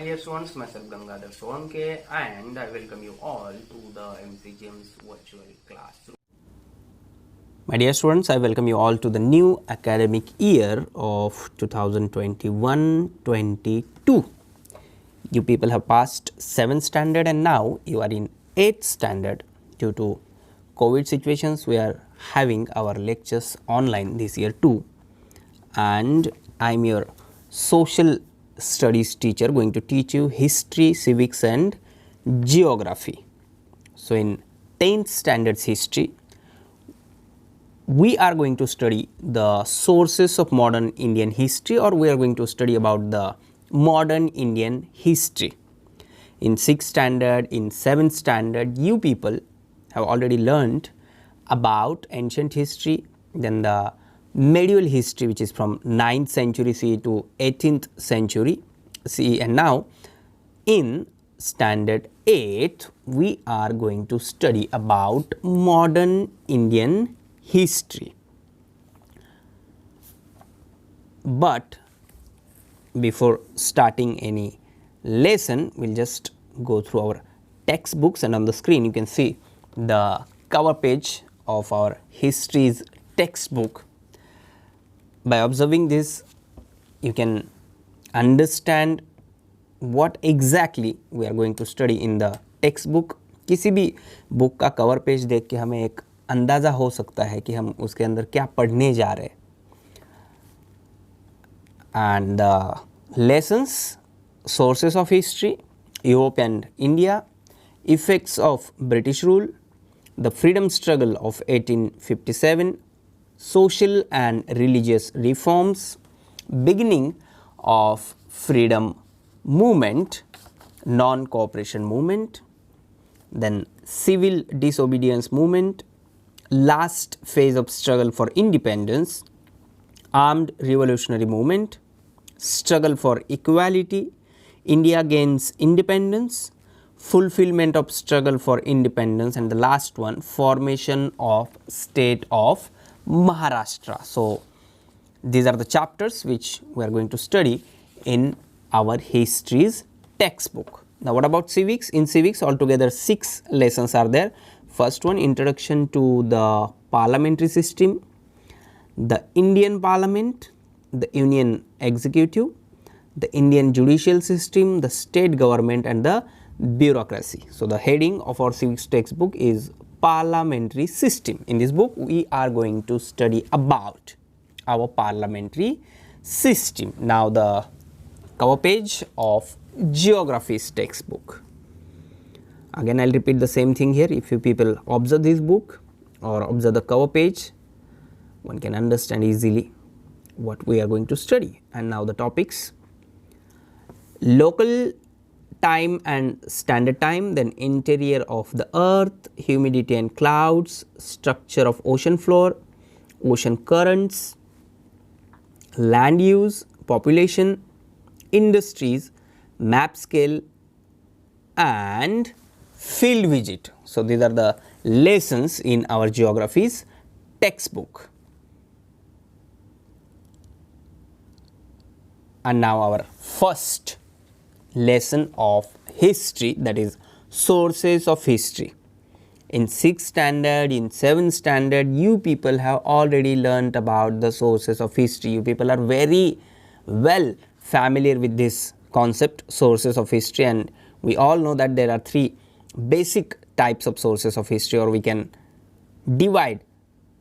dear students, myself Gangadhar Solanke, and I welcome you all to the MCGM's virtual classroom. My dear students, I welcome you all to the new academic year of 2021-22. You people have passed 7th standard and now you are in 8th standard. Due to COVID situations, we are having our lectures online this year too. And I am your social studies teacher going to teach you history, civics and geography. So, in 10th standards history, we are going to study the sources of modern Indian history, or we are going to study about the modern Indian history. In 6th standard, in 7th standard, you people have already learnt about ancient history, then the medieval history, which is from 9th century CE to 18th century CE, and now in standard 8 we are going to study about modern Indian history. But before starting any lesson, we will just go through our textbooks, and on the screen you can see the cover page of our history's textbook. By observing this, you can understand what exactly we are going to study in the textbook. किसी भी book का cover page देख के हमें एक अंदाज़ा हो सकता है कि हम उसके अंदर क्या पढ़ने जा रहे हैं. And the lessons, sources of history, Europe and India, effects of British rule, the freedom struggle of 1857, social and religious reforms, beginning of freedom movement, non-cooperation movement, then civil disobedience movement, last phase of struggle for independence, armed revolutionary movement, struggle for equality, India gains independence, fulfillment of struggle for independence, and the last one, formation of state of Maharashtra. So, these are the chapters which we are going to study in our history's textbook. Now, what about civics? In civics, altogether 6 lessons are there. First one, introduction to the parliamentary system, the Indian Parliament, the Union Executive, the Indian judicial system, the state government and the bureaucracy. So, the heading of our civics textbook is parliamentary system. In this book, we are going to study about our parliamentary system. Now, the cover page of geography's textbook. Again, I will repeat the same thing here. If you people observe this book or observe the cover page, one can understand easily what we are going to study. And now the topics: local time and standard time, then interior of the earth, humidity and clouds, structure of ocean floor, ocean currents, land use, population, industries, map scale and field visit. So, these are the lessons in our geography's textbook. And now our first lesson of history, that is sources of history. In 6th standard, in 7th standard, you people have already learnt about the sources of history. You people are very well familiar with this concept, sources of history, and we all know that there are 3 basic types of sources of history, or we can divide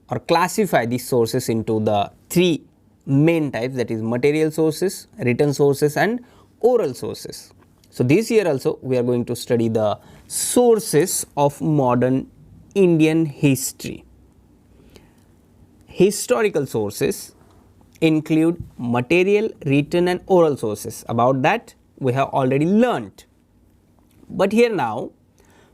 or classify these sources into the 3 main types, that is material sources, written sources and oral sources. So, this year also we are going to study the sources of modern Indian history. Historical sources include material, written and oral sources. About that we have already learnt. But here now,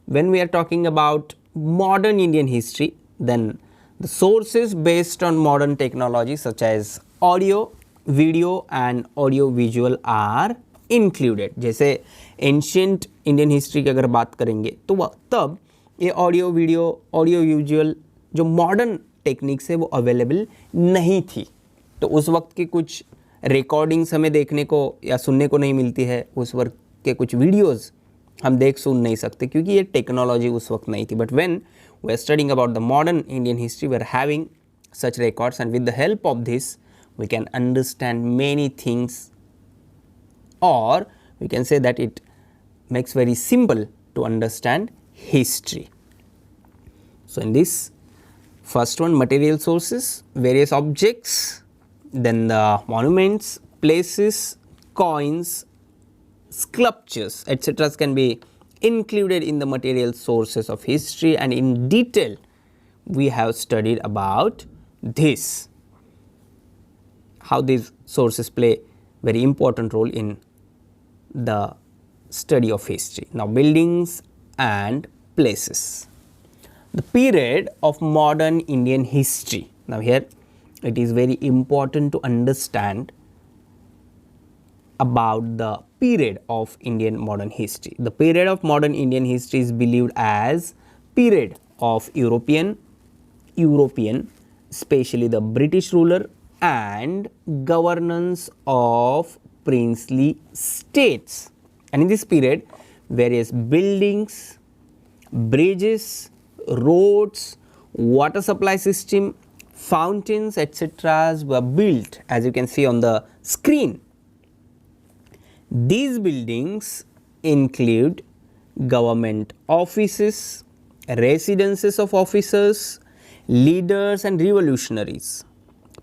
when we are talking about modern Indian history, then the sources based on modern technology such as audio, video and audio visual are included. जैसे ancient Indian history की अगर बात करेंगे तो तब ये audio video audio visual जो modern techniques है वो अवेलेबल नहीं थी. तो उस वक्त की कुछ रिकॉर्डिंग्स हमें देखने को या सुनने को नहीं मिलती है. उस वक्त के कुछ वीडियोज़ हम देख सुन नहीं सकते क्योंकि ये टेक्नोलॉजी उस वक्त नहीं थी. But when we are studying about the modern Indian history we are having such records, and with the help of this we can understand many things, or we can say that it makes very simple to understand history. So, in this first one, material sources, various objects, then the monuments, places, coins, sculptures etc. can be included in the material sources of history, and in detail we have studied about this, how these sources play very important role in the study of history. Now, buildings and places. The period of modern Indian history. Now, here it is very important to understand about the period of Indian modern history. The period of modern Indian history is believed as period of European, especially the British ruler and governance of princely states. And in this period, various buildings, bridges, roads, water supply system, fountains etc. were built, as you can see on the screen. These buildings include government offices, residences of officers, leaders and revolutionaries,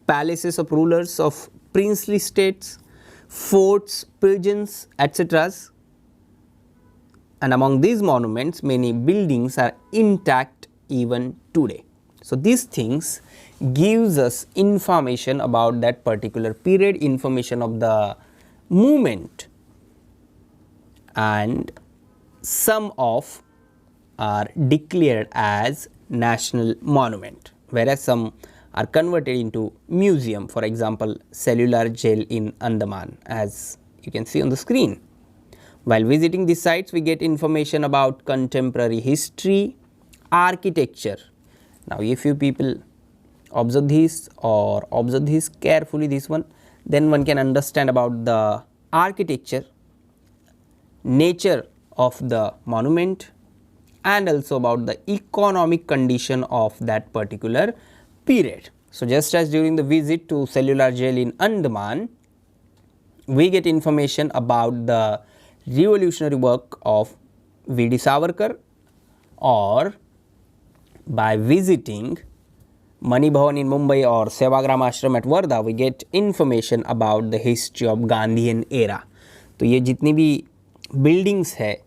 palaces of rulers of princely states, forts, prisons etc. And among these monuments, many buildings are intact even today. So, these things gives us information about that particular period, information of the movement, and some of are declared as national monument, whereas some are converted into museum. For example, cellular jail in Andaman, as you can see on the screen. While visiting these sites, we get information about contemporary history, architecture. Now, if you people observe this carefully, this one, then one can understand about the architecture, nature of the monument, and also about the economic condition of that particular period. So, just as during the visit to cellular jail in Andaman, we get information about the revolutionary work of V.D. Savarkar, or by visiting Mani Bhavan in Mumbai or Sevagram Ashram at Wardha, we get information about the history of Gandhian era. तो ये जितनी भी buildings है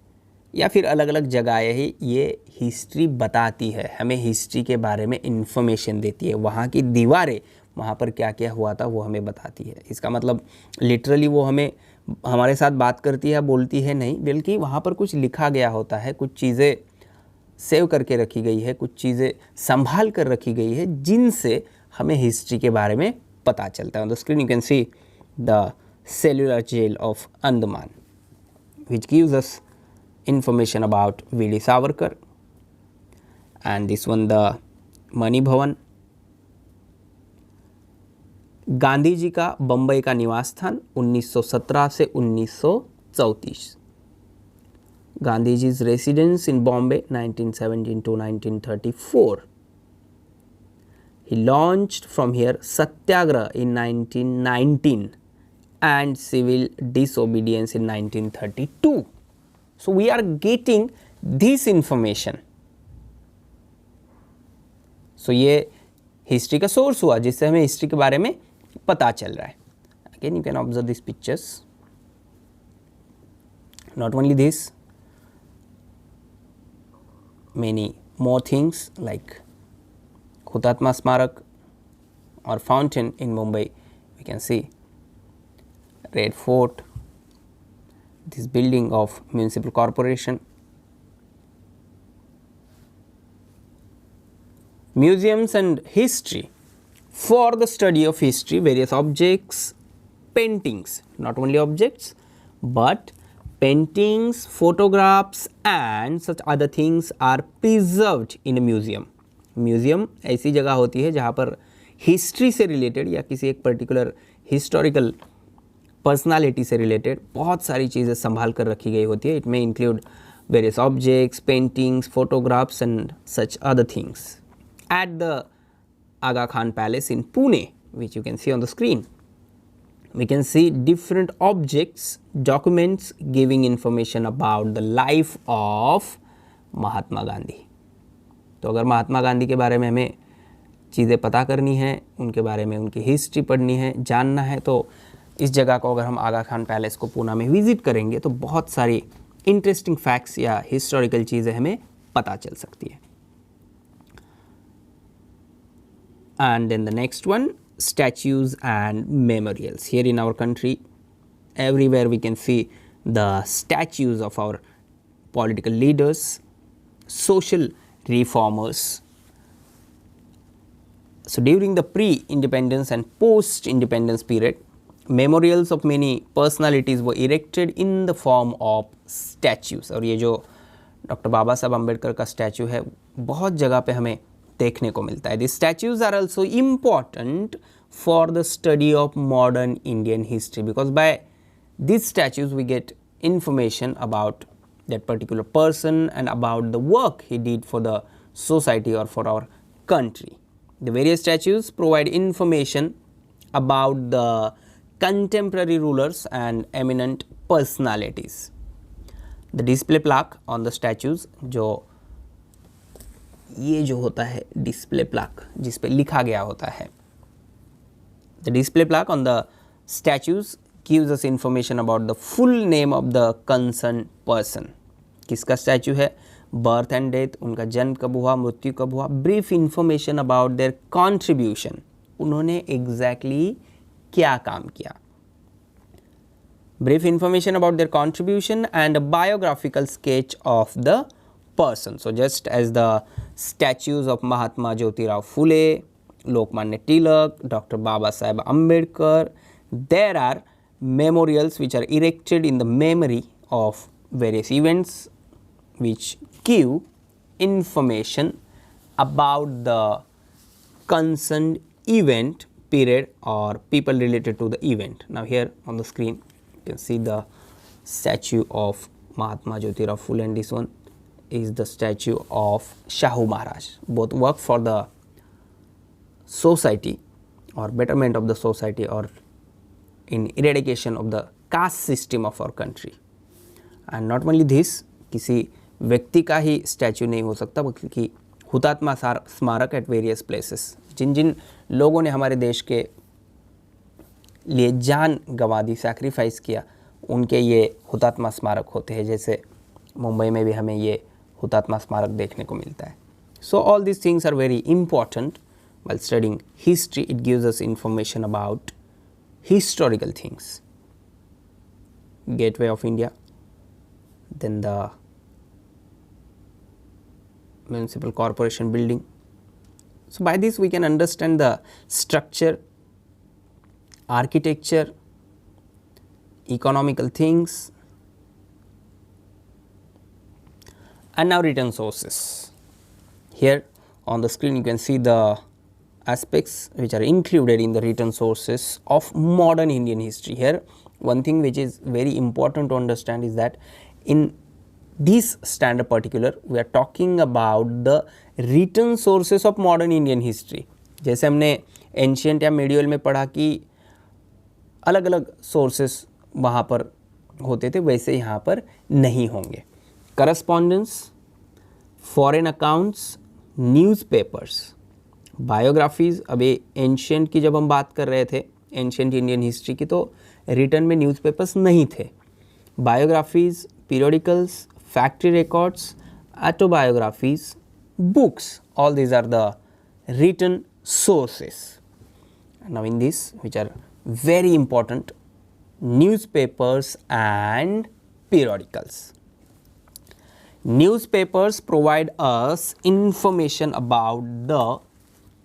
या फिर अलग अलग जगहें है, ये हिस्ट्री बताती है, हमें हिस्ट्री के बारे में इंफॉर्मेशन देती है. वहाँ की दीवारें, वहाँ पर क्या क्या हुआ था वो हमें बताती है. इसका मतलब लिटरली वो हमें हमारे साथ बात करती है, बोलती है नहीं, बल्कि वहाँ पर कुछ लिखा गया होता है, कुछ चीज़ें सेव करके रखी गई है, कुछ चीज़ें संभाल कर रखी गई है, जिनसे हमें हिस्ट्री के बारे में पता चलता है. On the screen you can see the cellular jail of Andaman, which gives us information about V.D. Savarkar, and this one the Mani Bhavan. Gandhi ji का बम्बई का निवास स्थान 1917 से 1934. गांधी जी's residence in Bombay 1917 to 1934. He launched from here Satyagraha in 1919 and civil disobedience in 1932. So, we are getting this information. So, ये history का source हुआ जिससे हमें हिस्ट्री के बारे में पता चल रहा है. Again you can observe these pictures. Not only this, many more things like Hutatma Smarak or fountain in Mumbai. We can see Red Fort, this building of municipal corporation. Museums and history. For the study of history, various objects, paintings, not only objects but paintings, photographs and such other things are preserved in a museum. Museum ऐसी जगह होती है जहाँ पर history से related या किसी एक पर्टिकुलर हिस्टोरिकल पर्सनालिटी से रिलेटेड बहुत सारी चीज़ें संभाल कर रखी गई होती है. It may include various objects, paintings, photographs and such other things. At the Aga Khan Palace in Pune, which you can see on the screen, we can see different objects, documents giving information about the life of Mahatma Gandhi. तो अगर महात्मा गांधी के बारे में हमें चीज़ें पता करनी है, उनके बारे में उनकी हिस्ट्री पढ़नी है, जानना है, तो इस जगह को अगर हम आगा खान पैलेस को पूना में विज़िट करेंगे तो बहुत सारी इंटरेस्टिंग फैक्ट्स या हिस्टोरिकल चीज़ें हमें पता चल सकती है. And then the next one, statues and memorials. Here in our country, everywhere we can see the statues of our political leaders, social reformers. So during the pre-independence and post-independence period, memorials of many personalities were erected in the form of statues. और ये जो doctor बाबा साहब अम्बेडकर का statue है बहुत जगह पे हमें देखने को मिलता है. These statues are also important for the study of modern Indian history because by these statues we get information about that particular person and about the work he did for the society or for our country. The various statues provide information about the contemporary rulers and eminent personalities. The display plaque on the statues, ये जो होता है display plaque जिस पे लिखा गया होता है, the display plaque on the statues gives us information about the full name of the concern person. किसका स्टैचू है, बर्थ एंड डेथ, उनका जन्म कब हुआ, मृत्यु कब हुआ, brief information about their contribution, उन्होंने एग्जैक्टली क्या काम किया, brief information about their contribution and a biographical sketch of the person. So just as the statues of Mahatma Jyotirao Phule, Lokmanya Tilak, Dr. Baba Saheb Ambedkar, there are memorials which are erected in the memory of various events which give information about the concerned event, period or people related to the event. Now here on the screen you can see the statue of Mahatma Jyotirao Phule and this one is the statue of Shahu Maharaj. Both work for the society or betterment of the society or in eradication of the caste system of our country. And not only this, किसी व्यक्ति का ही statue नहीं हो सकता बल्कि हुतात्मा स्मारक at various places, जिन जिन लोगों ने हमारे देश के लिए जान गंवा दी, सैक्रिफाइस किया, उनके ये हुतात्मा स्मारक होते हैं. जैसे मुंबई में भी हमें ये हुतात्मा स्मारक देखने को मिलता है. So all this things are very important while studying history. It gives us information about historical things. Gateway of India, then the municipal corporation building. So by this we can understand the structure, architecture, economical things. And now written sources. Here on the screen you can see the aspects which are included in the written sources of modern Indian history. Here one thing which is very important to understand is that in this standard particular we are talking about the written sources of modern Indian history. जैसे हमने ancient या medieval में पढ़ा कि अलग अलग sources वहाँ पर होते थे, वैसे यहाँ पर नहीं होंगे. Correspondence, foreign accounts, newspapers, biographies. अभी एंशियंट की जब हम बात कर रहे थे, एंशियंट इंडियन हिस्ट्री की, तो रिटर्न में न्यूज़पेपर्स नहीं थे. Biographies, periodicals, factory records, autobiographies, books, all these are the written sources. Now in this, which are very important, newspapers and periodicals. Newspapers provide us information about the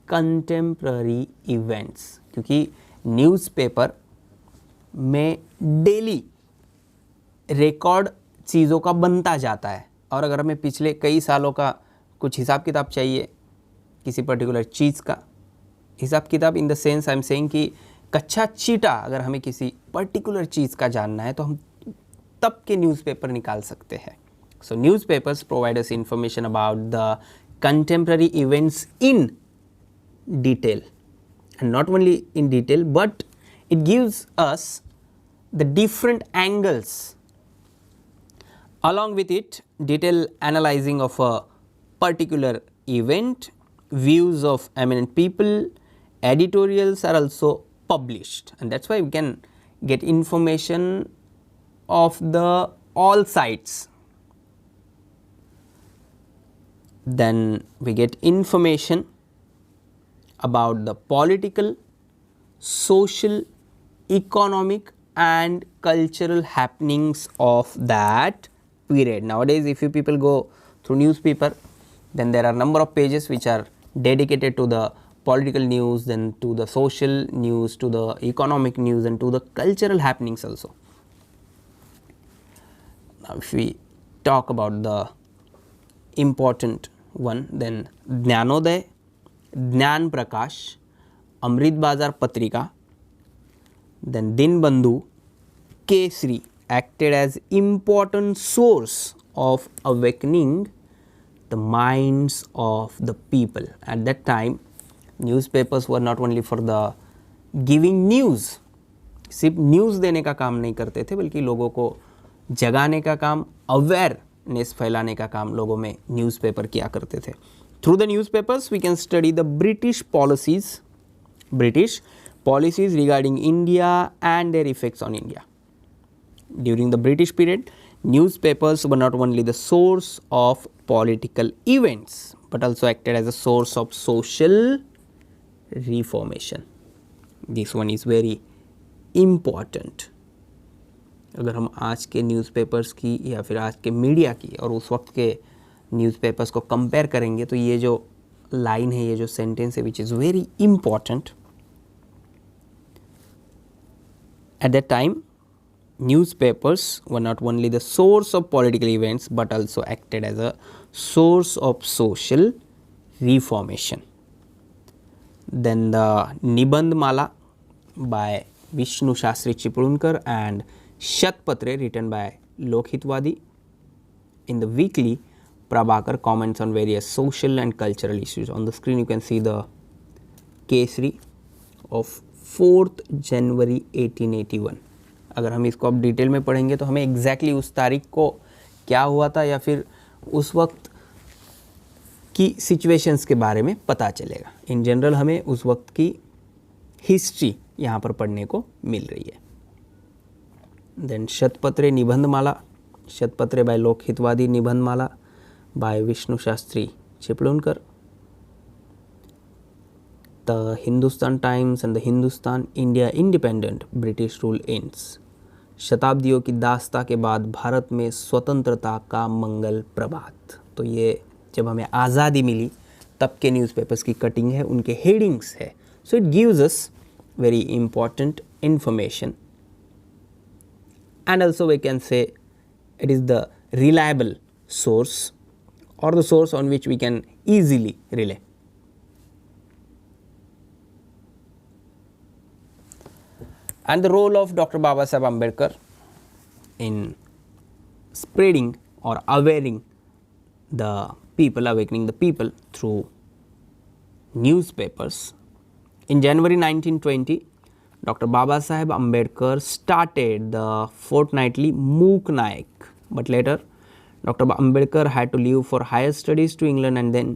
contemporary events, क्योंकि newspaper में daily record चीज़ों का बनता जाता है. और अगर हमें पिछले कई सालों का कुछ हिसाब किताब चाहिए किसी पर्टिकुलर चीज़ का, हिसाब किताब in the sense I am saying कि कच्चा चीटा अगर हमें किसी पर्टिकुलर चीज़ का जानना है तो हम तब के न्यूज़पेपर निकाल सकते हैं. So newspapers provide us information about the contemporary events in detail, and not only in detail but it gives us the different angles. Along with it, detailed analyzing of a particular event, views of eminent people, editorials are also published, and that's why we can get information of the all sides. Then we get information about the political, social, economic and cultural happenings of that period. Nowadays if you people go through newspaper, then there are number of pages which are dedicated to the political news, then to the social news, to the economic news and to the cultural happenings also. Now if we talk about the important one, then Gyanodaya, ज्ञान प्रकाश, अमृत Bazar Patrika, then Dinbandhu, Kesari acted as important source of awakening the minds of the people. At that time newspapers were not only for the giving news, सिर्फ news देने का काम नहीं करते थे बल्कि लोगों को जगाने का काम, अवेयरनेस फैलाने का काम लोगों में न्यूज़पेपर किया करते थे. Through the newspapers we can study the British policies regarding India and their effects on India. During the British period newspapers were not only the source of political events but also acted as a source of social reformation. This one is very important. अगर हम आज के newspapers की या फिर आज के media की और उस वक्त के न्यूज़पेपर्स को कंपेयर करेंगे तो ये जो लाइन है, ये जो सेंटेंस है, which is very important. At that time newspapers were not only the source of political events but also acted as a source of social reformation. Then the Nibandmala by Vishnu Shastri Chiplankar and Shatpatre written by Lokhitwadi. In the weekly, Prabhakar comments on various social and cultural issues. On the screen you can see the Kesari of 4th January 1881. अगर हम इसको अब detail में पढ़ेंगे तो हमें exactly उस तारीख को क्या हुआ था या फिर उस वक्त की सिचुएशंस के बारे में पता चलेगा. इन जनरल हमें उस वक्त की हिस्ट्री यहाँ पर पढ़ने को मिल रही है. Then Shatapatre Nibandhmala, Shatapatre by Lokhitwadi, Nibandhmala by Vishnu Shastri Chiplunkar. The Hindustan Times and the Hindustan India Independent, British rule ends. शताब्दियों की दास्ता के बाद भारत में स्वतंत्रता का मंगल प्रभात. तो ये जब हमें आज़ादी मिली तब के न्यूज़पेपर्स की कटिंग है, उनके हेडिंग्स है. So it gives us very important information and also we can say it is the reliable source और the source on which we can easily rely. And the role of Dr. Babasaheb Ambedkar in spreading or awakening the people through newspapers. In January 1920, Dr. Babasaheb Ambedkar started the fortnightly Mook Naik, but later Dr. Ambedkar had to leave for higher studies to England and then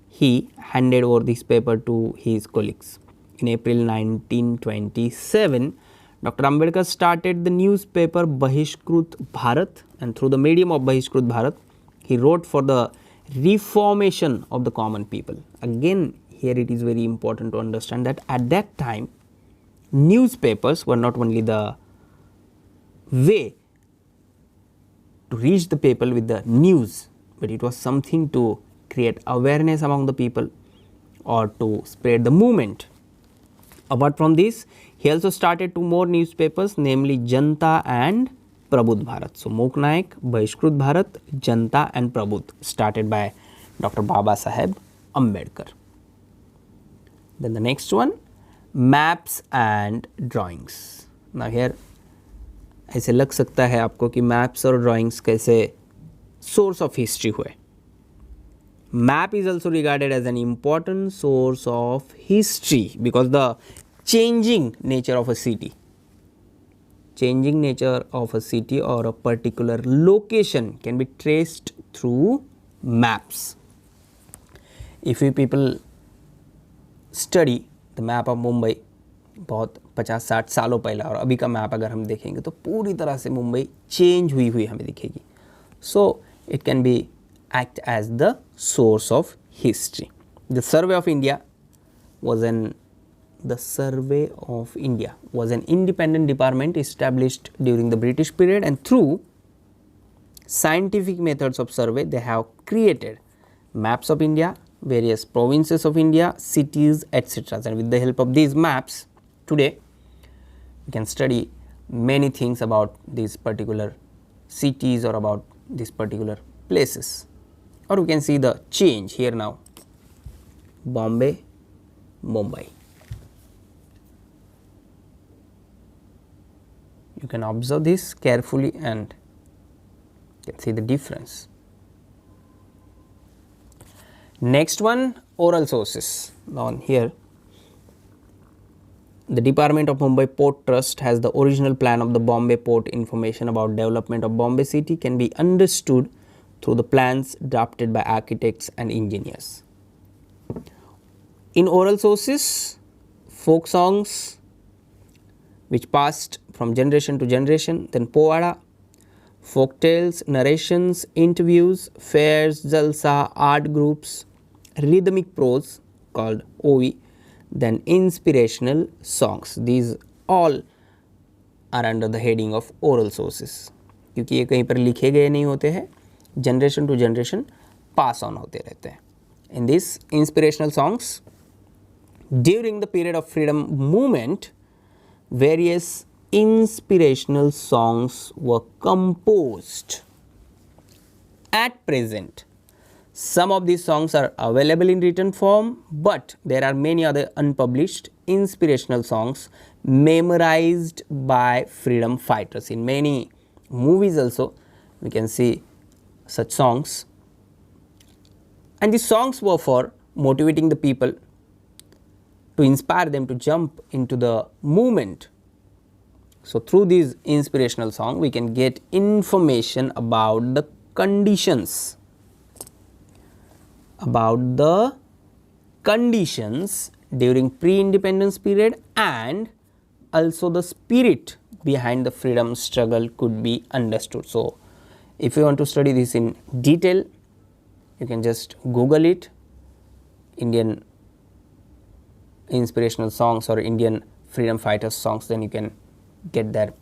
he handed over this paper to his colleagues. In April 1927, Dr. Ambedkar started the newspaper Bahishkrut Bharat, and through the medium of Bahishkrut Bharat, he wrote for the reformation of the common people. Again, here it is very important to understand that at that time, newspapers were not only the way to reach the people with the news, but it was something to create awareness among the people or to spread the movement. Apart from this, he also started 2 more newspapers, namely Janta and Prabudh Bharat. So Mook Naik, Bahishkrut Bharat, Janta and Prabudh, started by Dr. Babasaheb Ambedkar. Then the next one, maps and drawings. Now here ऐसे लग सकता है आपको कि maps और drawings कैसे source of history हुए। Map is also regarded as an important source of history because the changing nature of a city or a particular location can be traced through maps. If you people study the map of Mumbai बहुत 50-60 सालों पहले और अभी का map अगर हम देखेंगे तो पूरी तरह से मुंबई चेंज हुई हमें दिखेगी। So it can be act as the source of history. The Survey of India was an independent department established during the British period, and through scientific methods of survey they have created maps of India, various provinces of India, cities, etc. And with the help of these maps today we can study many things about these particular cities or about these particular places. Or we can see the change here now, Bombay, Mumbai. You can observe this carefully and you can see the difference. Next one, oral sources. Now here the Department of Mumbai Port Trust has the original plan of the Bombay port. Information about development of Bombay city can be understood through the plans drafted by architects and engineers. In oral sources, folk songs which passed from generation to generation, then povada, folk tales, narrations, interviews, fairs, jalsa, art groups, rhythmic prose called OV, then inspirational songs. These all are under the heading of oral sources, क्योंकि ये कहीं पर लिखे गए नहीं होते हैं, generation to generation pass on होते रहते हैं. In these inspirational songs, during the period of freedom movement, various inspirational songs were composed. At present, some of these songs are available in written form, but there are many other unpublished inspirational songs memorized by freedom fighters. In many movies also we can see such songs, and these songs were for motivating the people, to inspire them to jump into the movement. So through these inspirational songs we can get information about the conditions during pre-independence period, and also the spirit behind the freedom struggle could be understood. So if you want to study this in detail, you can just Google it, Indian inspirational songs or Indian freedom fighters songs, then you can get there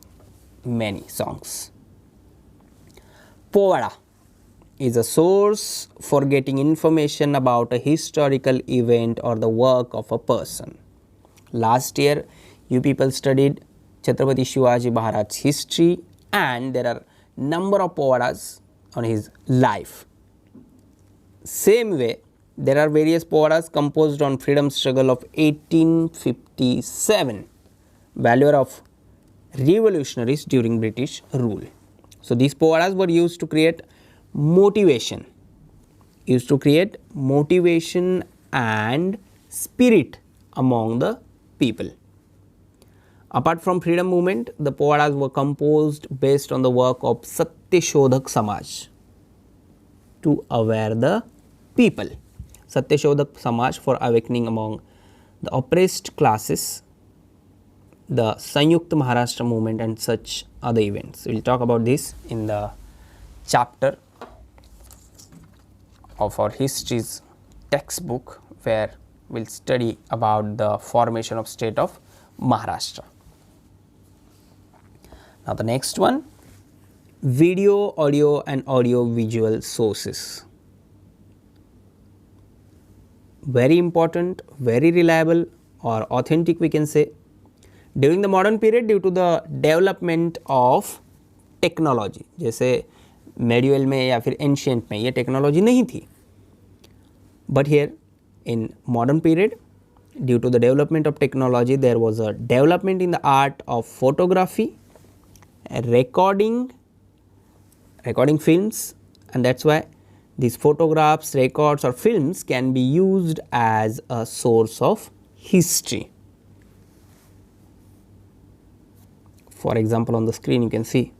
many songs. Povada is a source for getting information about a historical event or the work of a person. Last year you people studied Chhatrapati Shivaji Maharaj's history, and there are number of povadas on his life. Same way, there are various povadas composed on freedom struggle of 1857, valor of revolutionaries during British rule. So these povadas were used to create motivation and spirit among the people. Apart from freedom movement, the povadas were composed based on the work of Satyashodhak Samaj to aware the people. Satyashodhak Samaj for awakening among the oppressed classes, the Sanyukta Maharashtra movement, and such other events. We will talk about this in the chapter of our histories textbook, where we will study about the formation of state of Maharashtra. Now the next one, video, audio and audio visual sources. Very important, very reliable or authentic we can say. During the modern period, due to the development of technology, जैसे medieval में या फिर ancient में ये technology नहीं थी, but here in modern period due to the development of technology, there was a development in the art of photography, recording films, and that's why these photographs, records or films can be used as a source of history. For example, on the screen you can see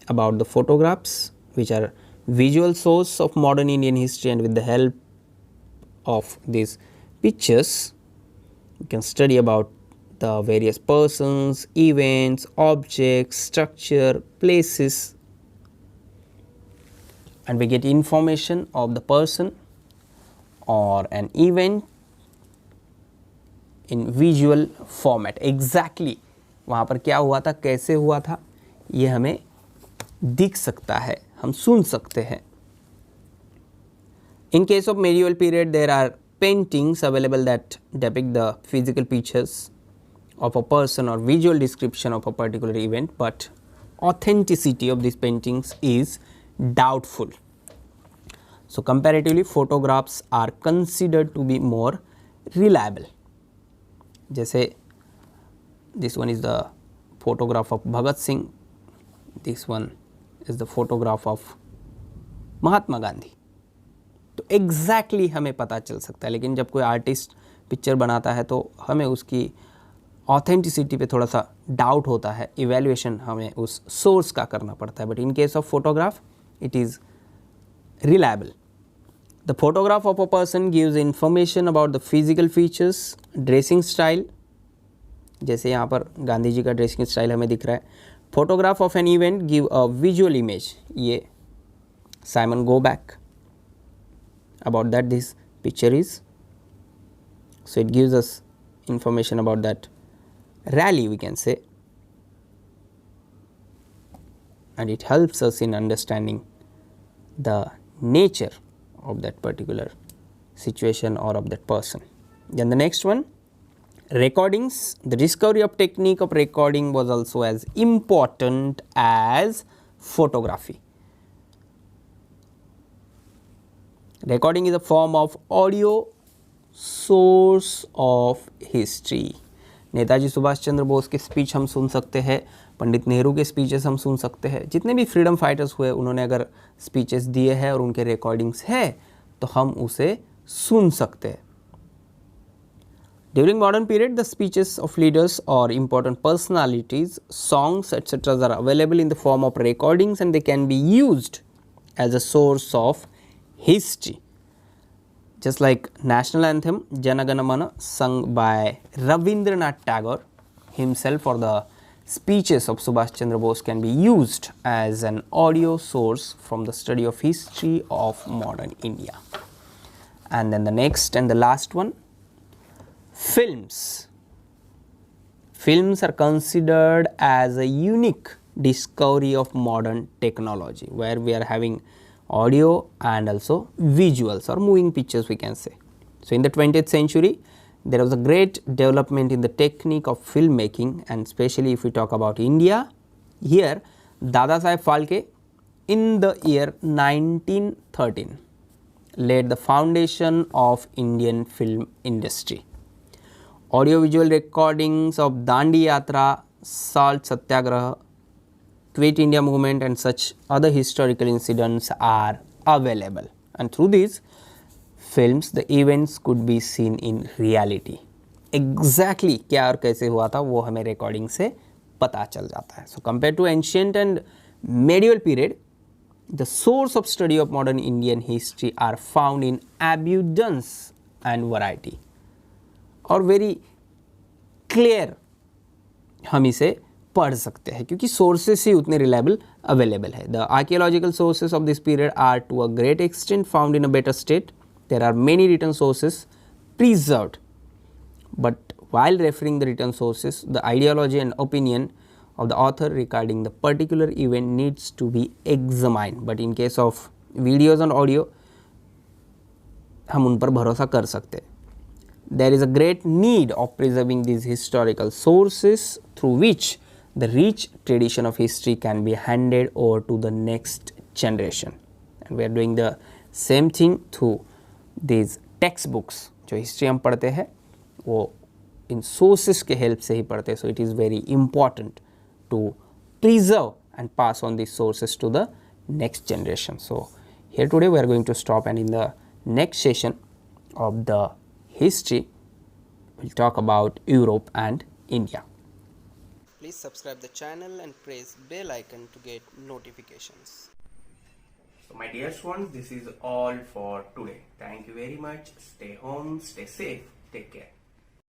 about the photographs, which are visual source of modern Indian history, and with the help of these pictures you can study about the various persons, events, objects, structure, places, and we get information of the person or an event in visual format. Exactly वहाँ पर क्या हुआ था, कैसे हुआ था, ये हमें दिख सकता है, हम सुन सकते हैं. In case of medieval period, there are paintings available that depict the physical features of a person or visual description of a particular event, but authenticity of these paintings is doubtful. So comparatively, photographs are considered to be more reliable. जैसे this one is the photograph of Bhagat Singh, this one is the photograph of Mahatma Gandhi. तो exactly हमें पता चल सकता है, लेकिन जब कोई आर्टिस्ट पिक्चर बनाता है तो हमें उसकी ऑथेंटिसिटी पे थोड़ा सा डाउट होता है, इवैल्यूएशन हमें उस सोर्स का करना पड़ता है. But in case of photograph it is reliable. The photograph of a person gives information about the physical features, dressing style, जैसे यहाँ पर गांधी जी का ड्रेसिंग स्टाइल हमें दिख रहा है. Photograph of an event give a visual image, ये Simon go back about that this picture is. So it gives us information about that rally, we can say, and it helps us in understanding the nature of that particular situation or of that person. Then the next one, recordings. The discovery of technique of recording was also as important as photography. Recording is a form of audio source of history. Netaji Subhash Chandra Bose के speech हम सुन सकते हैं, पंडित नेहरू के speeches हम सुन सकते हैं, जितने भी फ्रीडम फाइटर्स हुए उन्होंने अगर स्पीचेस दिए हैं और उनके रिकॉर्डिंग्स है तो हम उसे सुन सकते हैं. During modern period, the speeches of leaders or important personalities, songs, etc. are available in the form of recordings, and they can be used as a source of history. Just like national anthem Jana Gana Mana, sung by Rabindranath Tagore himself, or the speeches of Subhash Chandra Bose can be used as an audio source from the study of history of modern India. And then the next and the last one, films. Films are considered as a unique discovery of modern technology, where we are having audio and also visuals or moving pictures, we can say. So in the 20th century, there was a great development in the technique of filmmaking, and especially if we talk about India, here Dada Saheb Phalke in the year 1913 laid the foundation of Indian film industry. Audio-visual recordings of Dandi Yatra, Salt Satyagraha, Quit India movement and such other historical incidents are available, and through these films the events could be seen in reality. Exactly क्या और कैसे हुआ था वो हमें recording से पता चल जाता है. So compared to ancient and medieval period, the source of study of modern Indian history are found in abundance and variety, और very clear हम इसे पढ़ सकते हैं क्योंकि सोर्सेस ही उतने रिलायबल अवेलेबल है. The archaeological sources of this period are to a great extent found in a better state. There are many written sources preserved, but while referring the written sources, the ideology and opinion of the author regarding the particular event needs to be examined. But in case of videos and audio, हम उन पर भरोसा कर सकते हैं. There is a great need of preserving these historical sources through which the rich tradition of history can be handed over to the next generation. And we are doing the same thing through these textbooks. जो history हम पढ़ते हैं वो इन sources के help से ही पढ़ते हैं. So it is very important to preserve and pass on these sources to the next generation. So, here today we are going to stop, and in the next session of the history we will talk about Europe and India. Please subscribe the channel and press bell icon to get notifications. So my dear ones, this is all for today. Thank you very much. Stay home, stay safe, take care.